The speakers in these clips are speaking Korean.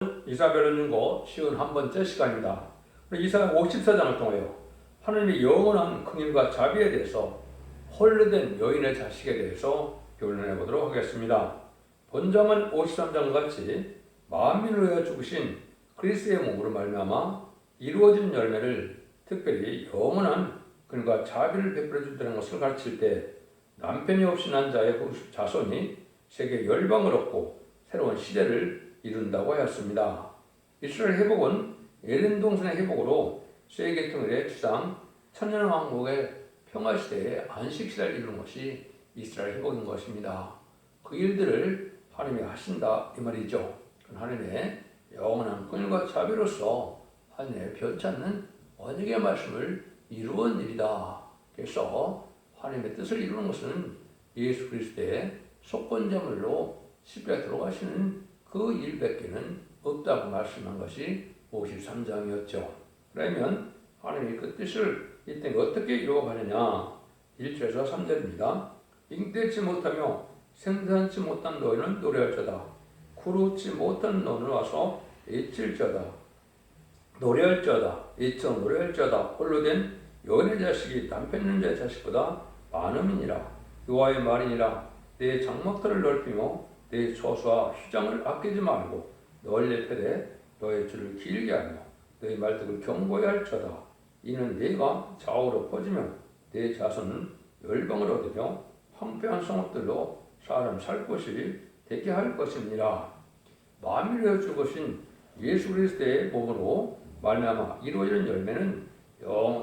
이사벨을 준거 51번째 시간입니다. 이사야 54장을 통하여 하나님의 영원한 긍휼과 자비에 대해서 홀로된 여인의 자식에 대해서 교훈해 보도록 하겠습니다. 본장은 53장과 같이 만민을 위하여 죽으신 그리스도의 몸으로 말미암아 이루어진 열매를 특별히 영원한 긍휼과 자비를 베풀어 준다는 것을 가르칠 때 남편이 없이 난 자의 자손이 세계 열방을 얻고 새로운 시대를 이룬다고 하였습니다. 이스라엘 회복은 에덴 동산의 회복으로 세계 통일의 주상 천년왕국의 평화시대의 안식시대를 이루는 것이 이스라엘 회복인 것입니다. 그 일들을 하나님이 하신다 이 말이죠. 하나님의 영원한 긍휼과 자비로서 하나님의 변치 않는 언약의 말씀을 이루은 일이다. 그래서 하나님의 뜻을 이루는 것은 예수 그리스도의 속건제물로 십자가에 들어가시는 그 일밖에는 없다고 말씀한 것이 53장이었죠. 그러면 하나님이 그 뜻을 이때 어떻게 이루어가느냐. 1절에서 3절입니다. 잉태치 못하며 생산치 못한 너희는 노래할저다. 구르지 못한 너는 와서 잊힐저다. 노래할저다. 잊혀 노래할저다. 홀로 된 여인의 자식이 남편 있는 자의 자식보다 많음이니라. 여호와의 말이니라. 내 장막들을 넓히며 내 소수와 휘장을 아끼지 말고 널리 패되 너의 줄을 길게 하며 너의 말뚝을 견고히 할저다. 이는 네가 좌우로 퍼지며 내 자손은 열방을 얻으며 황폐한 성읍들로 사람 살 곳이 되게 할 것이니라. 만민을 줄 것인 예수 그리스도의 몸으로 말미암아 이루어지는 열매는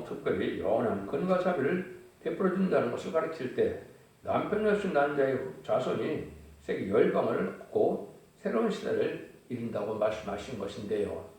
특별히 영원한 긍휼과 자비를 베풀어 준다는 것을 가르칠 때 남편이 없이 난 자의 자손이 세계 열방을 얻고 새로운 시대를 이룬다고 말씀하신 것인데요.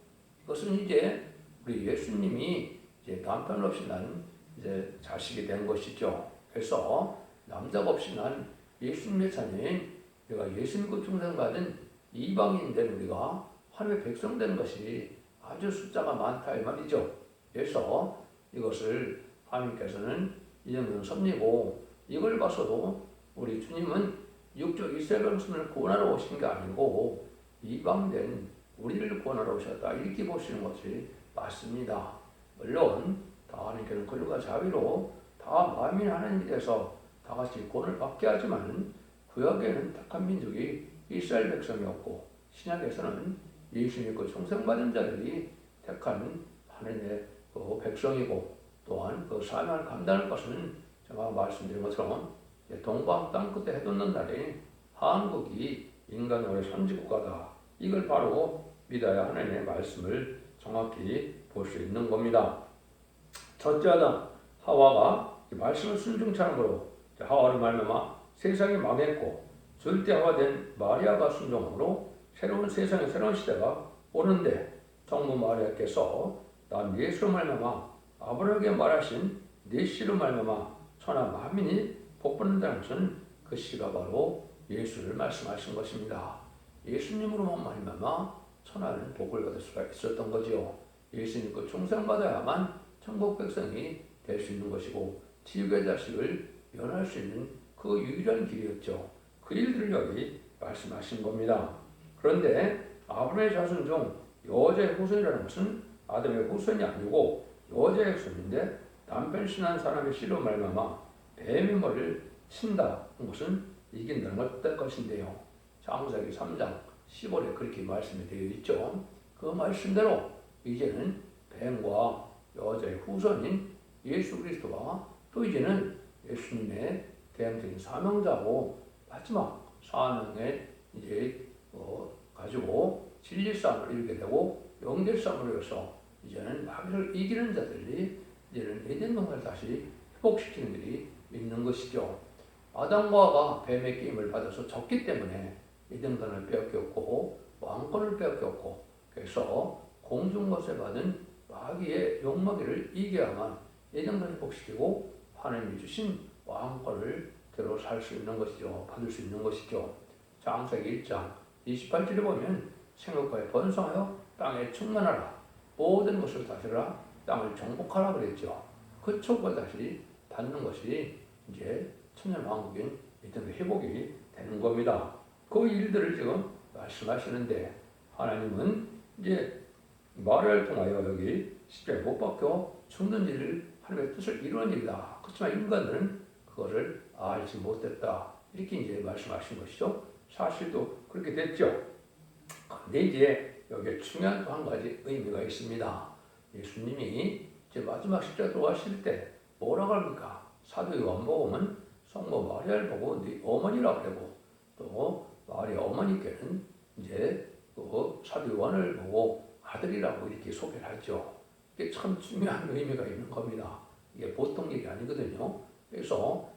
이것은 이제 우리 예수님이 이제 남편 없이 난 이제 자식이 된 것이죠. 그래서 남자가 없이 난 예수님의 자녀인 우리가 예수 믿고 중생받은 이방인 된 우리가 하나님의 백성 된 것이 아주 숫자가 많다 이 말이죠. 그래서 이것을 하나님께서는 이 정도는 섭리고 이걸 봐서도 우리 주님은 육적 이스라엘 백성을 구원하러 오신 게 아니고 이방된 우리를 구원하러 오셨다 이렇게 보시는 것이 맞습니다. 물론 다 하나님께는 긍휼과 자비로 다 만민 하나님에 대해서 다 같이 구원을 받게 하지만 구약에는 택한 민족이 이스라엘 백성이었고 신약에서는 예수 믿고 충성받은 자들이 택한 하나님의 그 백성이고 또한 그 사명을 감당할 것은 제가 말씀드린 것처럼 동방 땅끝에 해돋는 날에 한국이 인간의 선지국가다. 이걸 바로 믿어야 하나님의 말씀을 정확히 볼 수 있는 겁니다. 첫째 아담 하와가 말씀을 순종치 않음으로 하와를 말미암아 세상이 망했고 절대화된 마리아가 순종함으로 새로운 세상의 새로운 시대가 오는데 성부 마리아께서 난 예수로 말미암아 아브라함에게 말하신 네 씨로 말미암아 천하 만민이 복받는다는 것은 그 씨가 바로 예수를 말씀하신 것입니다. 예수님으로만 말미암아 천하는 복을 받을 수가 있었던 거지요. 예수 믿고 충성받아야만 천국 백성이 될 수 있는 것이고 지옥의 자식을 면할 수 있는 그 유일한 길이었죠. 그 일들을 여기 말씀하신 겁니다. 그런데 아브라함의 자손 중 여자의 후손이라는 것은 아담의 후손이 아니고 여자의 후손인데 남편 신한 사람의 씨로 말미암아 뱀의 머리를 친다는 것은 이긴다는 것인데요. 창세기 3장 15절에 그렇게 말씀이 되어 있죠. 그 말씀대로 이제는 뱀과 여자의 후손인 예수 그리스도와 또 이제는 예수님의 대항적인 사명자고 마지막 사명에 이제 가지고 진리 싸움을 이루게 되고 영계 싸움을 이뤄서 이제는 마귀를 이기는 자들이 이제는 에덴 동산을 다시 회복시키는 일이 있는 것이죠. 아담과 하와가 뱀의 게임을 받아서 졌기 때문에 에덴산을 빼앗겼고 왕권을 빼앗겼고 그래서 공중것을 받은 마귀의 욕먹이를 이겨야만 에덴산을 회복시키고 하나님이 주신 왕권을 그대로 살 수 있는 것이죠. 받을 수 있는 것이죠. 창세기 1장 28절에 보면 생육하여 번성하여 땅에 충만하라 모든 것을 다스리라 땅을 정복하라 그랬죠. 그 촉을 다시 받는 것이 이제 천년왕국인 이때 회복이 되는 겁니다. 그 일들을 지금 말씀하시는데 하나님은 이제 말을 통하여 여기 십자가에 못 박혀 죽는 일을 하나님의 뜻을 이루는 일이다. 그렇지만 인간들은 그거를 알지 못했다. 이렇게 이제 말씀하신 것이죠. 사실도 그렇게 됐죠. 근데 이제 여기에 중요한 또 한 가지 의미가 있습니다. 예수님이 이제 마지막 십자가에 들어가실 때 뭐라고 합니까? 사도 요한복음은 성모 마리아를 보고 네 어머니라고 그러고 또 마리아 어머니께는 이제 또 사도 요한을 보고 아들이라고 이렇게 소개를 하죠. 이게 참 중요한 의미가 있는 겁니다. 이게 보통 일이 아니거든요. 그래서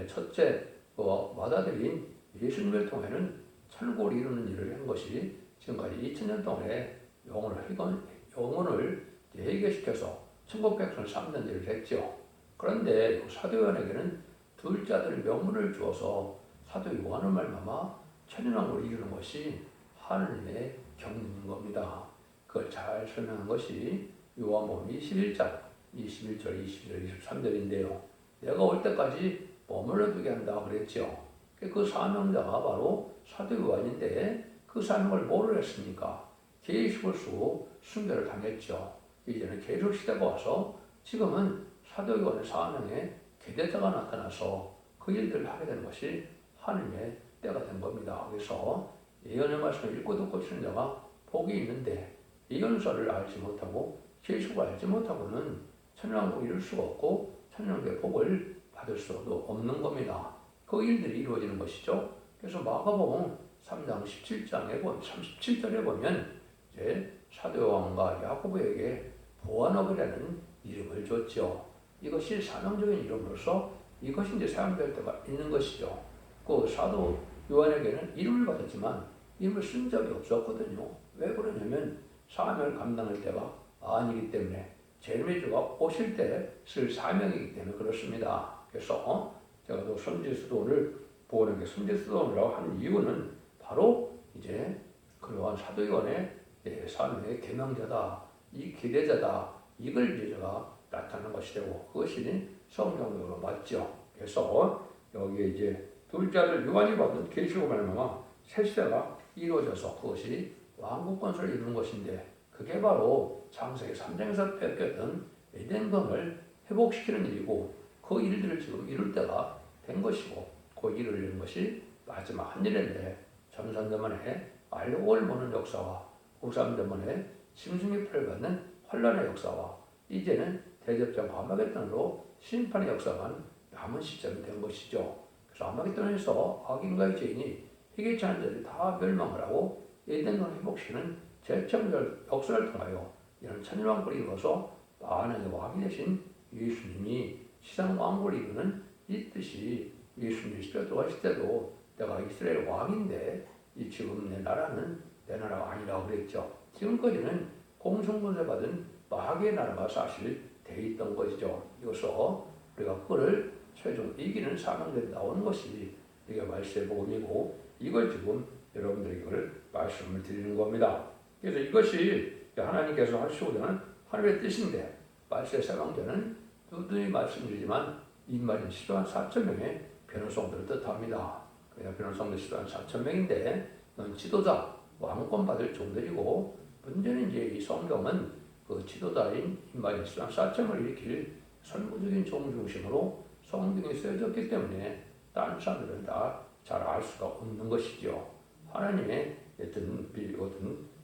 첫째 받아들인 예수님을 통해는 천국을 이루는 일을 한 것이 지금까지 2000년 동안에 영혼을 해결시켜서 천국 백성을 삼는 일을 했죠. 그런데 사도 요한에게는 둘째 아들 명분을 주어서 사도 요한을 말미암아 천연왕국을 이루는 것이 하느님의 경륜인 겁니다. 그걸 잘 설명한 것이 요한복음 21장 21절, 22절, 23절인데요. 내가 올 때까지 머물러 두게 한다 그랬죠. 그 사명자가 바로 사도 요한인데 그 사명을 뭐를 했습니까? 계시록으로 순교를 당했죠. 이제는 계시록 시대가 와서 지금은 사도 요한의 사명에 계대자가 나타나서 그 일들을 하게 되는 것이 하느님의 때가 된 겁니다. 그래서 예언의 말씀을 읽고 듣고 치는 자가 복이 있는데 예언서를 알지 못하고 계시록을 알지 못하고는 천연왕국을 이룰 수가 없고 천연왕국의 복을 받을 수도 없는 겁니다. 그 일들이 이루어지는 것이죠. 그래서 마가복음 3장 37절에 보면 이제 사도 요한과 야고보에게 보아너그라는 이름을 줬죠. 이것이 사명적인 이름으로서 이것이 이제 사용될 때가 있는 것이죠. 그 사도 요한에게는 이름을 받았지만 이름을 쓴 적이 없었거든요. 왜 그러냐면 사명을 감당할 때가 아니기 때문에 제르미주가 오실 때 쓸 사명이기 때문에 그렇습니다. 그래서 제가 또 선지수도원을 보는 게 선지수도원이라고 하는 이유는 바로 이제 그러한 사도 요한의 사명의 계명자다, 이 기대자다, 이걸 이제 제가 나타나는 것이 되고 그것이 성경으로 맞죠. 그래서 여기에 이제 둘째 아들 요한이 받은 계시록을 말미암아 새 시대가 이루어져서 그것이 왕국 건설을 이루는 것인데 그게 바로 창세기 3장에서 뺏겼던 에덴강을 회복시키는 일이고 그 일들을 지금 이룰 때가 된 것이고 그 일을 이루는 것이 마지막 한 일인데 전산대만의 알곡을 모는 역사와 후삼대만의 짐승의 팔을 받는 환란의 역사와 이제는 대접장 아마겟돈으로 심판의 역사만 남은 시점이 된 것이죠. 그래서 아마겟돈에서 악인과의 죄인이 회개치 않은 자들이 다 멸망을 하고 에덴강을 회복시키는 재창조 역사를 통하여 이런 천일왕국을 이루어서 만왕의 왕이 되신 예수님이 시상 왕국을 이루는 이 뜻이 예수님이 십자가에 들어가실 때도 내가 이스라엘 왕인데 이 지금 내 나라는 내 나라가 아니라고 그랬죠. 지금까지는 공성군세 받은 마귀의 나라가 사실 돼 있던 것이죠. 이것서 우리가 그거를 최종 이기는 사명대로 나오는 것이 이게 말세의 복음이고 이걸 지금 여러분들에게 이걸 말씀을 드리는 겁니다. 그래서 이것이 하나님께서 하시고자 하나님의 뜻인데 말세의 사명자는 누누이 말씀드리지만 인마인 10만 4천 명의 변호성들을 뜻합니다. 그냥 변호성들 10만 4천 명인데 넌 지도자, 왕권 받을 종들이고 문제는 이제 이 성경은 그 지도자인 인마인 10만 4천을 일으킬 선구적인 종 중심으로 성경이 쓰여졌기 때문에 다른 사람들은 다 잘 알 수가 없는 것이죠. 하나님의 어떤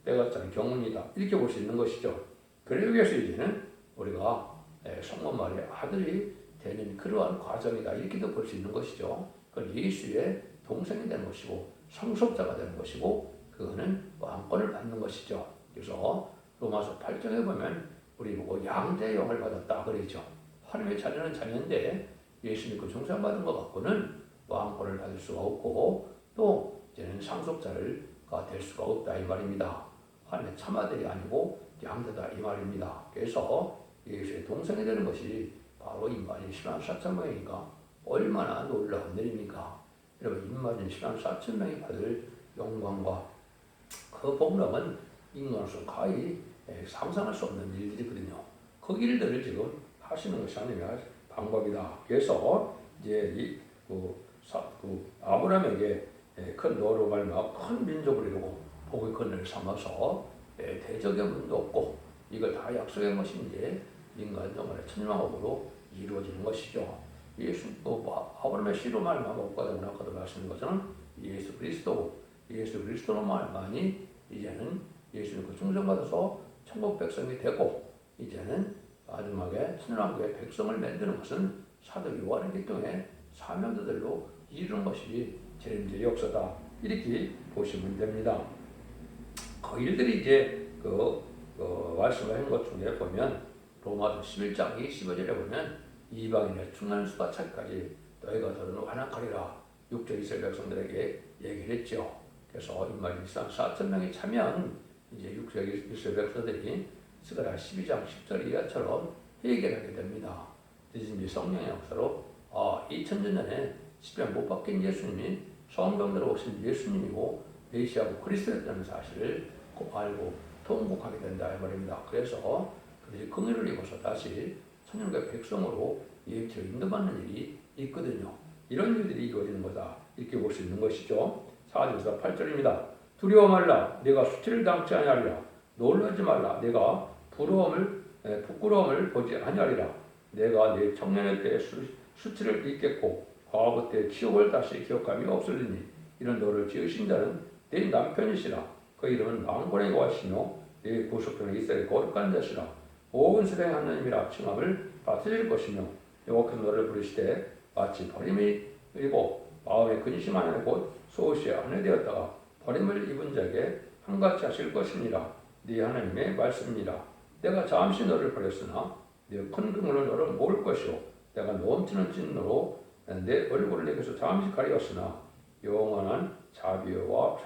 때같지 않은 경륜이다. 이렇게 볼 수 있는 것이죠. 그러기 위해서 이제는 우리가 성모 마리아 아들이 되는 그러한 과정이다. 이렇게도 볼 수 있는 것이죠. 그건 예수의 동생이 되는 것이고 상속자가 되는 것이고 그거는 왕권을 받는 것이죠. 그래서 로마서 8장에 보면 우리 보고 양자의 영을 받았다 그러죠. 하나님의 자녀는 자녀인데 예수 믿고 중생받은 것 갖고는 왕권을 받을 수가 없고 또 이제는 상속자가 될 수가 없다 이 말입니다. 하나님의 참아들이 아니고 양자다 이 말입니다. 그래서 예수의 동생이 되는 것이 바로 임마진 10만 4천 명이니까 얼마나 놀라운 일입니까? 여러분 임마진 10만 4천 명이 받을 영광과 그 복락은 인간으로서 거의 상상할 수 없는 일들이거든요. 그 일들을 지금 하시는 것이 하나님의 방법이다. 그래서 이제 아브라함에게 큰 노로 말미암아 큰 민족을 이루고 복의 근원을 삼아서 대적의 문도 없고 이걸 다 약속한 것인지 인간 영혼의 천명업으로 이루어지는 것이죠. 예수, 아브라함의 씨로 말미암아 복과 되고 아까도 말씀드린 것처럼 예수 그리스도로 말만이 이제는 예수님 그 충성받아서 천국 백성이 되고 이제는 마지막에 천년왕국의 백성을 만드는 것은 사도 요한의 계통의 사명자들로 이루는 것이 재림의 역사다. 이렇게 보시면 됩니다. 그 일들이 이제 말씀하신 것 중에 보면 로마서 11장 15절에 보면 이방인의 충만한 수가 차기까지 너희가 더는 완악하리라 육적 이스라엘 백성들에게 얘기를 했죠. 그래서 인마리 4,000명이 차면 이제 육적 이스라엘 백성들이 스가랴 12장 10절 이하처럼 회개를 하게 됩니다. 이제 성령의 역사로 2000년 전에 십자가에 못 박힌 예수님이 성경대로 오신 예수님이고 메시아고 그리스도였다는 사실을 알고 통곡하게 된다 이 말입니다. 그래서 그들이 긍휼을 입어서 다시 천년의 백성으로 예수로 인도받는 일이 있거든요. 이런 일들이 이루어지는 거다. 이렇게 볼 수 있는 것이죠. 4절에서 8절입니다. 두려워 말라. 내가 수치를 당치 아니하리라. 놀라지 말라. 내가 부끄러움을 보지 아니하리라. 내가 내 청년의 때에 수치를 잊겠고 과거 때 치욕을 다시 기억함이 없으리니 이런 너를 지으신 자는 내 남편이시라. 그 이름은 망군의 여호와시며 내 구속주는 이스라엘 거룩한 자시라. 온 세상의 하나님이라 칭함을 받으실 것이며 여호와께서 너를 부르시되 마치 버림이 입고 마음에 근심하는 곧 소옷이 안에 되었다가 버림을 입은 자에게 한같이 하실 것이니라. 네 하나님의 말씀이라. 내가 잠시 너를 버렸으나 내 큰 긍휼로 너를 모을 것이요 내가 넘치는 진노로 내 얼굴을 내게서 잠시 가리었으나 영원한 자비로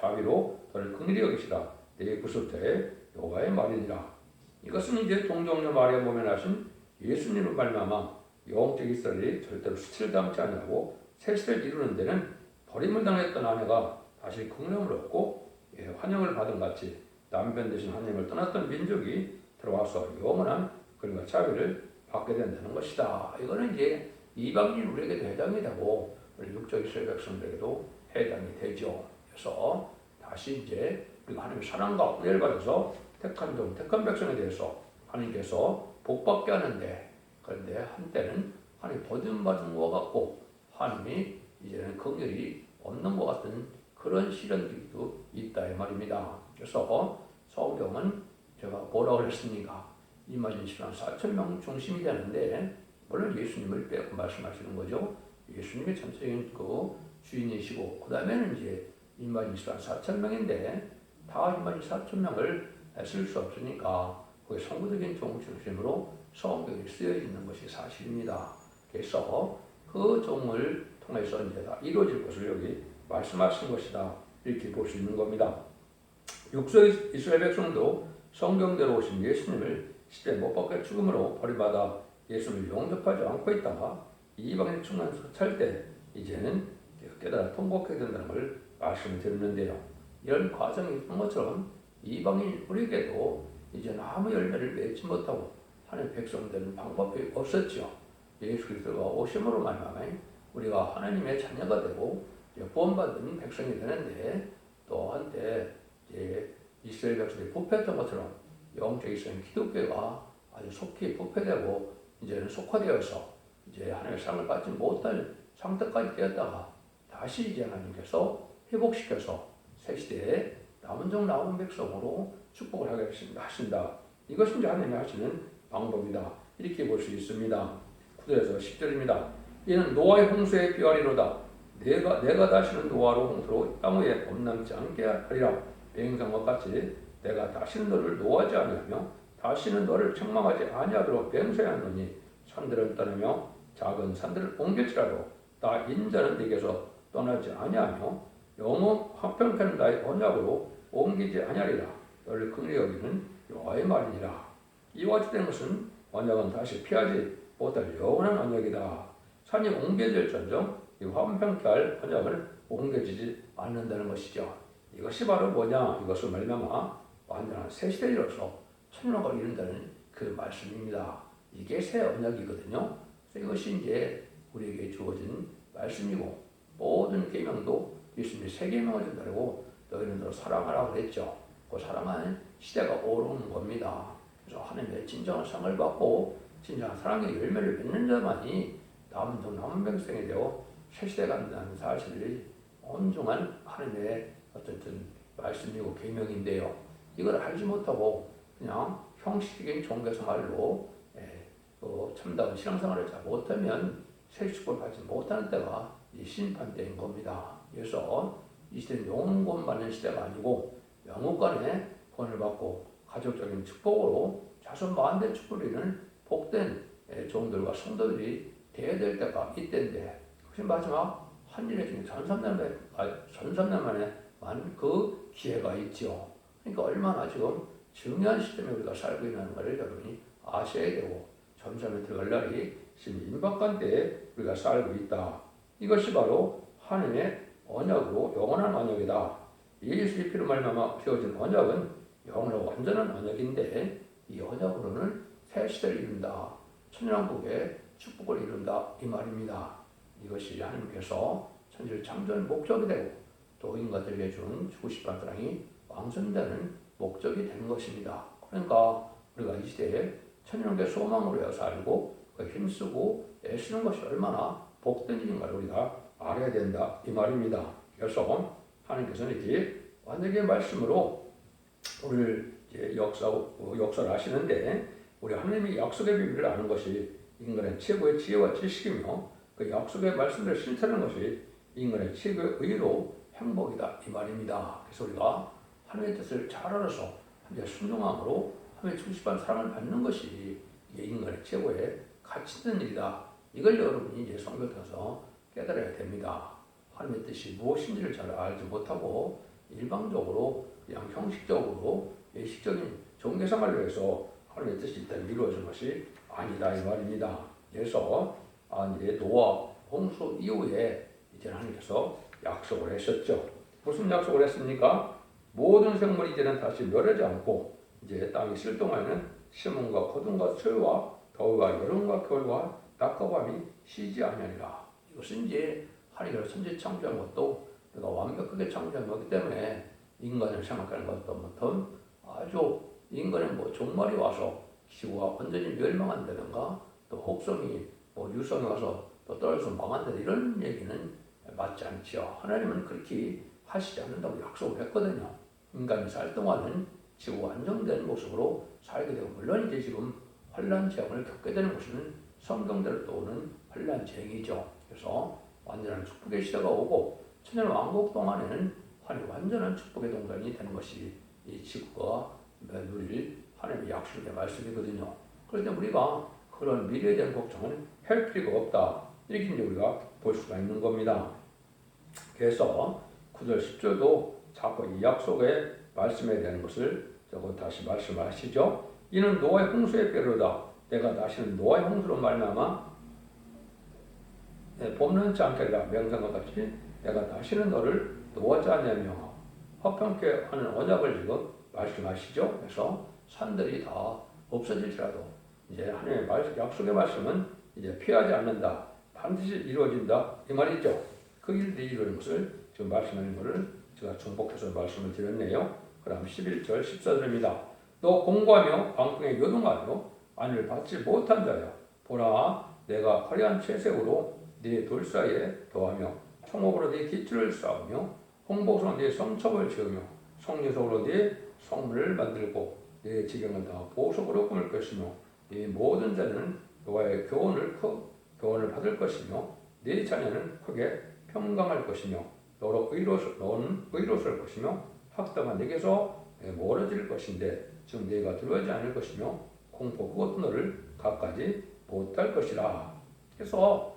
너를 긍휼히 여기시라. 내 구속자의 여호와의 말이니라. 이것은 이제 동정녀 마리아 몸에 나신 예수님을 말미암아 영적 이스라엘이 절대로 수치를 당치 아니하고 새 시대를 이루는 데는 버림을 당했던 아내가 다시 긍휼을 얻고 환영을 받은 같이 남편 대신 하나님을 떠났던 민족이 들어와서 영원한 그리고 자비를 받게 된다는 것이다. 이거는 이제 이방인 우리에게도 해당이 되고 육적 이스라엘 백성들에게도 해당이 되죠. 그래서 다시 이제 우리가 하나님의 사랑과 은혜를 받아서 택한 백성에 대해서 하나님께서 복받게 하는데 그런데 한때는 하나님 버림받은 것 같고 하나님이 이제는 긍휼이 없는 것 같은 그런 시련들도 있다 이 말입니다. 그래서 성경은 제가 뭐라고 그랬습니까? 임하신 시간 4,000명 중심이 되는데 물론 예수님을 빼고 말씀하시는 거죠. 예수님이 전체적인 그 주인이시고 그 다음에는 이제 임하신 시간 4,000명인데 다 임하신 4,000명을 쓸 수 없으니까 그게 성부적인 종 중심으로 성경이 쓰여 있는 것이 사실입니다. 그래서 그 종을 통해서 이제 다 이루어질 것을 여기 말씀하신 것이다. 이렇게 볼 수 있는 겁니다. 육적 이스라엘 백성도 성경대로 오신 예수님을 십자가에 못 박혀 죽음으로 버림받아 예수님을 영접하지 않고 있다가 이방인의 충만을 찰 때 이제는 깨달아 통곡하게 된다는 걸 말씀드렸는데요. 이런 과정이 있는 것처럼 이방인 우리에게도 이제는 아무 열매를 맺지 못하고 하나님의 백성 되는 방법이 없었죠. 예수 그리스도가 오심으로 말미암아 우리가 하나님의 자녀가 되고 구원받은 백성이 되는데 또 한때 이스라엘 백성이 부패했던 것처럼 영적 이스라엘 기독교가 아주 속히 부패되고 이제는 속화되어서 이제 하나님의 사랑을 받지 못할 상태까지 되었다가 다시 이제 하나님께서 회복시켜서 새 시대에 남은 종 남은 백성으로 축복을 하게 하신다. 이것이 이제 하나님이 하시는 방법이다. 이렇게 볼 수 있습니다. 9절에서 10절입니다. 이는 노아의 홍수에 비하리로다. 내가 다시는 노아로 홍수로 땅 위에 범람지 않게 하리라. 맹상과 같이 내가 다시는 너를 노하지 아니하며 다시는 너를 책망하지 아니하도록 맹세하노니 산들은 떠나며 작은 산들을 옮길지라도 나 인자는 네게서 떠나지 아니하며 영원 화평케는 나의 언약으로 옮기지 아니하리라. 너를 긍휼히 여기는 여호와의 말이니라. 이와 같이 된 것은 언약은 다시 피하지 못할 영원한 언약이다. 산이 옮겨질전정 이 화평케 할 언약을 옮겨지지 않는다는 것이죠. 이것이 바로 뭐냐? 이것을 말미암아 완전한 새 시대로서 천년왕국을 이룬다는 그 말씀입니다. 이게 새 언약이거든요. 이것이 이제 우리에게 주어진 말씀이고 모든 계명도 예수님이 새 계명을 준다고 너희는 너 사랑하라고 그랬죠. 그 사랑하는 시대가 오는 겁니다. 그래서 하나님의 진정한 상을 받고 진정한 사랑의 열매를 맺는 자만이 남은 백성이 되어 새 시대가 간다는 사실이 온중한 하나님의 어떤 말씀이고 계명인데요. 이걸 알지 못하고 그냥 형식적인 종교생활로 참다운 신앙생활을 잘 못하면 새 축복을 받지 못하는 때가 이 심판때인 겁니다. 그래서 이 시대는 영혼권 받는 시대가 아니고 영혼권의 구원을 받고 가족적인 축복으로 자손 만대 축복이는 복된 종들과 성도들이 되어야 될 때가 이때인데 혹시 마지막 한일의 중에 전삼년 만에 그 기회가 있죠. 그러니까 얼마나 지금 중요한 시점에 우리가 살고 있는 것을 여러분이 아셔야 되고 점점에 들어갈 날이 지금 임박한 때에 우리가 살고 있다. 이것이 바로 하나님의 언약으로 영원한 언약이다. 예수의 피로 말미암아 세워진 언약은 영원하고 완전한 언약인데 이 언약으로는 새 시대를 이룬다. 천년왕국의 축복을 이룬다. 이 말입니다. 이것이 하나님께서 천지를 창조한 목적이 되고 또 인간들에게 준 주고 싶은 사랑이 왕성되는 목적이 되는 것입니다. 그러니까 우리가 이 시대에 천년왕국의 소망으로 살고 힘쓰고 애쓰는 것이 얼마나 복된 일인가를 우리가 알아야 된다. 이 말입니다. 그래서 하나님께서는 이렇게 완전히 말씀으로 우리를 역사를 하시는데 우리 하나님의 약속의 비밀을 아는 것이 인간의 최고의 지혜와 지식이며 그 약속의 말씀을 실천하는 것이 인간의 최고의 의로 행복이다. 이 말입니다. 그래서 우리가 하나님의 뜻을 잘 알아서 하나님의 순종함으로 하나님의 충실한 사랑을 받는 것이 이게 인간의 최고의 가치 있는 일이다. 이걸 여러분이 이제 성경을 통해서 깨달아야 됩니다. 하나님의 뜻이 무엇인지를 잘 알지 못하고 일방적으로 그냥 형식적으로 예식적인 종교생활을 해서 하나님의 뜻이 일단 이루어진 것이 아니다 이 말입니다. 그래서 이제 노아 홍수 이후에 이제 하나님께서 약속을 하셨죠. 무슨 약속을 했습니까? 모든 생물이 이제는 다시 멸하지 않고 이제 땅이 쉴 동안에는 심음과 거둠과 수요와 더위와 여름과 겨울과 낮과 밤이 쉬지 아니하리라. 이것은 이제 하나님께서 천지 창조한 것도 내가 완벽하게 창조한 거기 때문에 인간을 생각하는 것부터 아주 인간의 종말이 와서 지구가 완전히 멸망한다든가 또 혹성이 유성이 와서 또 떨어져서 망한다 이런 얘기는 맞지 않죠. 하나님은 그렇게 하시지 않는다고 약속을 했거든요. 인간이 살 동안은 지구가 안정된 모습으로 살게 되고 물론 이제 지금 환란 재앙을 겪게 되는 것은 성경대로 또 오는 환란 재앙이죠. 그래서 완전한 축복의 시대가 오고 천년 왕국 동안에는 하나님 완전한 축복의 동산이 되는 것이 이 지구가 누릴 하나님의 약속의 말씀이거든요. 그런데 우리가 그런 미래에 대한 걱정은 할 필요가 없다. 이렇게 이제 우리가 볼 수가 있는 겁니다. 그래서 9절 10절도 자꾸 이 약속의 말씀에 대한 것을 다시 말씀을 하시죠. 이는 노아의 홍수의 때로다. 내가 다시는 노아의 홍수로 말미암아 범람치 않게 하리라. 명상과 같이 내가 다시는 너를 노하지 아니하며 화평케 하는 언약을 지금 말씀하시죠. 그래서 산들이 다 없어질지라도 이제 하나님의 약속의 말씀은 이제 피하지 않는다. 반드시 이루어진다. 이 말이죠. 그 일들이 이루어진 것을 지금 말씀하는 것을 제가 중복해서 말씀을 드렸네요. 그다음 11절 14절입니다. 너 공고하며 방풍에 요동하며 안을 받지 못한 자야. 보라 내가 화려한 채색으로 네 돌 사이에 더하며 청옥으로 네 기초를 쌓으며 홍복으로 네 성첩을 지으며 성리석으로 네 성문을 만들고 네 지경을 다 보석으로 꾸밀 것이며 네 모든 자는 너와의 교훈을 받을 것이며 네 자녀는 크게 평강할 것이며 너는 의로설 것이며 학다가 네게서 멀어질 것인데 즉 네가 두려워하지 않을 것이며 공포 그것도 너를 갖가지 못할 것이라. 그래서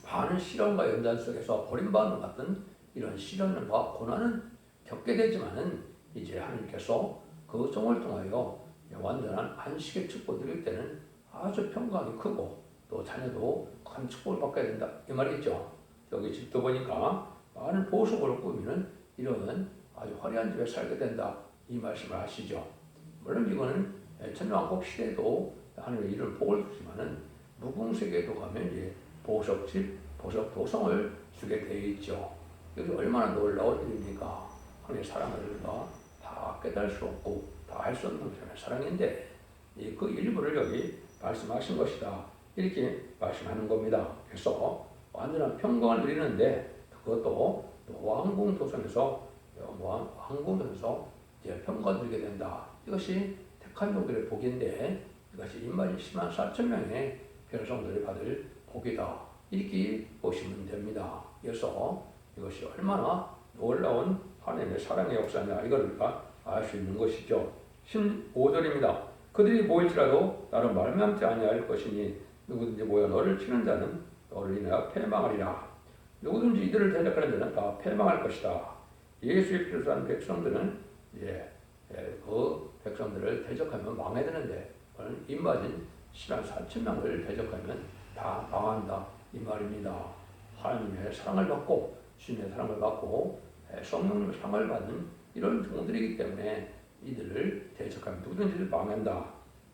많은 시련과 연단 속에서 버림받는 같은 이런 시련과 고난은 겪게 되지만은 이제 하나님께서 그 종을 통하여 완전한 안식의 축복을 드릴 때는 아주 평강이 크고 또 자녀도 큰 축복을 받게 된다 이 말이죠. 여기 집도 보니까 많은 보석으로 꾸미는 이런 아주 화려한 집에 살게 된다 이 말씀을 하시죠. 물론 이거는 천년왕국 시대에도 하나님의 이런 복을 주지만은 무궁세계에도 가면 이제 보석집, 보석 도성을 주게 되어 있죠. 여기 얼마나 놀라운 일입니까? 하나님의 사랑을 우리가 다 깨달을 수 없고 다 할 수 없는 것이 사랑인데 그 일부를 여기 말씀하신 것이다. 이렇게 말씀하는 겁니다. 그래서 완전한 평강을 누리는데 그것도 왕궁도성에서 이제 평강을 누리게 된다. 이것이 택한 종들의 복인데 이것이 인마진 10만 4천 명의 백성들이 받을 복이다. 이렇게 보시면 됩니다. 그래서 이것이 얼마나 놀라운 하나님의 사랑의 역사냐 이걸 우리가 알 수 있는 것이죠. 15절입니다. 그들이 모일지라도 나를 말미암지 아니할 것이니 누구든지 모여 너를 치는 자는 너를 인하여 패망하리라. 누구든지 이들을 대적하는 자는 다 패망할 것이다. 예수의 피로 산 백성들은 그 백성들을 대적하면 망해야 되는데 입맞은 10만 4천 명을 대적하면 다 망한다 이 말입니다. 하나님의 사랑을 받고 주님의 사랑을 받고 성령님의 사랑을 받는 이런 종들이기 때문에 이들을 대적하면 누구든지 망한다.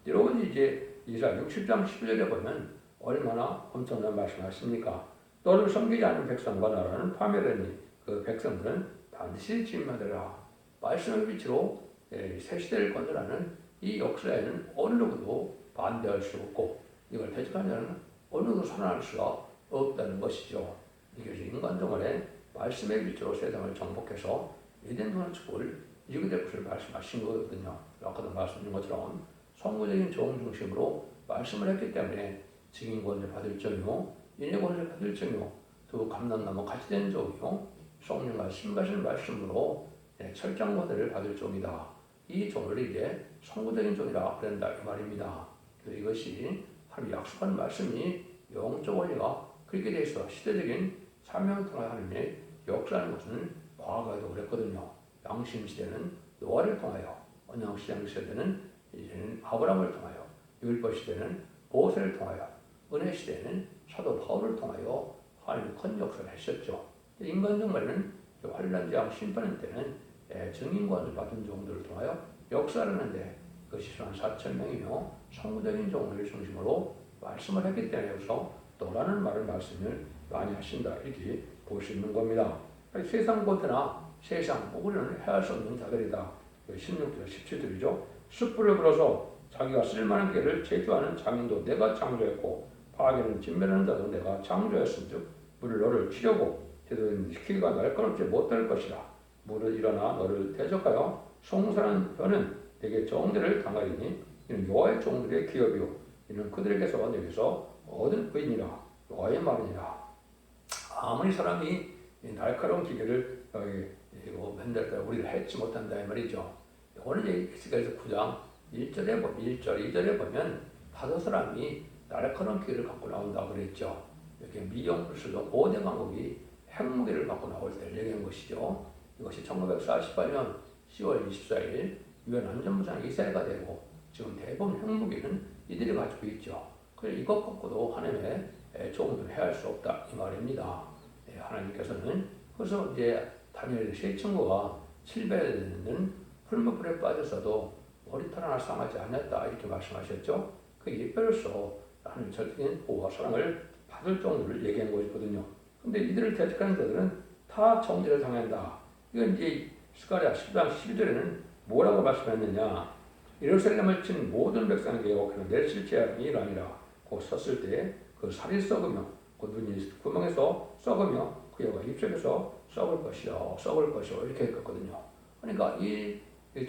여러분이 이제 이사야 60장 11절에 보면 얼마나 엄청난 말씀하십니까? 너를 섬기지 않는 백성과 나라는 파멸하니 그 백성들은 반드시 진멸되라. 말씀의 빛으로 새 시대를 건설하는 이 역사에는 어느 누구도 반대할 수 없고 이걸 대적하는 자는 어느 누구도 살아날 수가 없다는 것이죠. 이것이 인간동안에 말씀의 빛으로 세상을 정복해서 에덴 동안 축복을 이루게 될 것을 말씀하신 거거든요. 아까도 말씀드린 것처럼 성부적인 종 중심으로 말씀을 했기 때문에 증인권을 받을 적이요 인해권을 받을 적이요 또 감람나무 같이 된 적이요 성령과 신가신 말씀으로 철장권을 받을 종이다. 이 종을 이제 성부적인 종이라 그런다 이 말입니다. 그래서 이것이 하나님 약속한 말씀이 영적 원리가 그렇게 되어 있어 시대적인 사명을 통해 하나님의 역사하는 것은 과거에도 그랬거든요. 양심 시대는 노아를 통하여, 언약 시대는 이제는 아브라함을 통하여, 율법 시대는 모세를 통하여, 은혜 시대는 사도 바울을 통하여 하나님의 큰 역사를 하셨죠. 인간 정말은 환란장 심판의 때는 증인권을 받은 종들을 통하여 역사를 하는데 그것이 4천 명이며 성부적인 종들을 중심으로 말씀을 했기 때문에 여기서 너라는 말을 말씀을 많이 하신다 이렇게 볼 수 있는 겁니다. 세상 고대나 세상 우리는 해할 수 없는 자들이다. 16절 17절이죠. 숯불을 불어서 자기가 쓸만한 길을 제조하는 장인도 내가 창조했고 파괴는 진멸하는 자도 내가 창조했음즉 물을 너를 치려고 제도된 시키기가 날카롭지 못할 것이라. 물을 일어나 너를 대적하여 송사하는 혀는 내게 정죄를 당하리니 이는 여호와의 종들의 기업이요 이는 그들에게서 내게서 얻은 의인이라. 여호와의 말이니라. 아무리 사람이 날카로운 기계를 맨날 우리가 해치 못한다 이 말이죠. 오늘 에스겔서 9장 1절에 보면 1절 2절에 보면 다섯 사람이 날카로운 기계를 갖고 나온다 그랬죠. 이렇게 미용술수도 5대 강국이 핵무기를 갖고 나올 때를 얘기한 것이죠. 이것이 1948년 10월 24일 유엔 안전보장 이사회가 되고 지금 대부분 핵무기는 이들이 가지고 있죠. 그래서 이것 갖고도 하나님의 종을 해할 수 없다 이 말입니다. 하나님께서는 그래서 이제 다니엘의 세 친구가 700년 풀무불에 빠졌어도 머리털 하나 상하지 않았다 이렇게 말씀하셨죠. 그 예배로서 하나님 절대적인 보호와 사랑을 받을 정도를 얘기한 것이거든요. 근데 이들을 대적하는 자들은 다 정죄를 당한다. 이건 이제 스가랴 10장 12절에는 뭐라고 말씀했느냐. 예루살렘을 친 모든 백성에게 그는 내 실체함이 아니라 곧 섰을 때 그 살이 썩으며 그 눈이 구멍에서 썩으며 그 여가 입술에서 썩을 것이요 이렇게 했거든요. 그러니까 이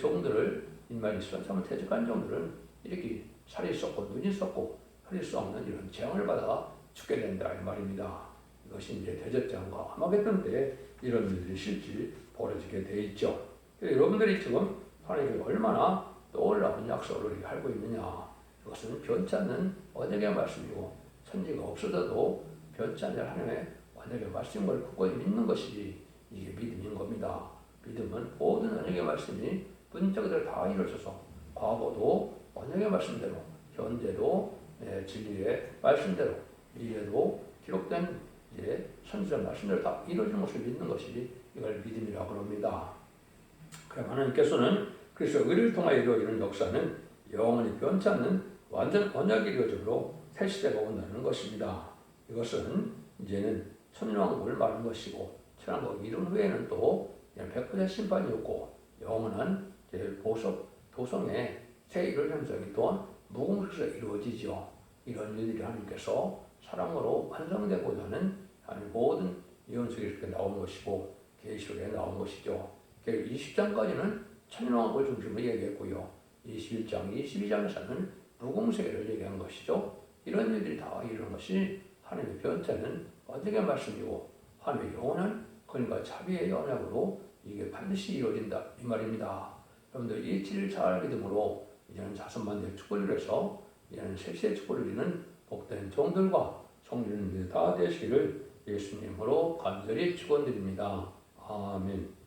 종들을 인마이 수산삼을 퇴직한 종들은 이렇게 살이 썩고 눈이 썩고 혈이 썩는 이런 재앙을 받아 죽게 된다 이 말입니다. 이것이 이제 대적장과 아마겟돈 때 이런 일들이 실제 벌어지게 돼 있죠. 여러분들이 지금 하나님이 얼마나 놀라운 약속을 알고 있느냐. 이것은 변치 않는 언약의 말씀이고 천지가 없어져도 변치 않는 하나님의 언약의 말씀을 굳건히 믿는 것이 이게 믿음인 겁니다. 믿음은 모든 언약의 말씀이 분적들 다 이루어져서 과거도 언약의 말씀대로 현재도 진리의 말씀대로 미래도 기록된 이제 선지자 말씀대로 다 이루어지는 것을 믿는 것이 이걸 믿음이라고 합니다. 그럼 하나님께서는 그래서 의를 통하여 이루어지는 역사는 영원히 변치 않는 완전 언약이 이루어지므로 새 시대가 온다는 것입니다. 이것은 이제는 천년왕국을 말하는 것이고 천년왕국 이룬 후에는 또 백부자 심판이 없고 영원한 보석 도성의 새 일월 현상이 또한 무공식에서 이루어지죠. 이런 일들이 하나님께서 사랑으로 완성되고자 하는 모든 예언책에 이렇게 나온 것이고 계시록에 나온 것이죠. 20장까지는 천년왕국을 중심으로 얘기했고요. 21장, 22장에서는 무공세를 얘기한 것이죠. 이런 일들이 다 이루는 것이 하나님의 변태는 어떻게 말씀이고 하나님의 영원한 권위과 자비의 언약으로 이게 반드시 이루어진다 이 말입니다. 여러분들 이 진리를 잘 믿음으로 이제는 자손만대의 축복을 해서 이제는 세세의 축복을 누리는 복된 종들과 성도님들 다 되시기를 예수님으로 간절히 축원드립니다. 아멘.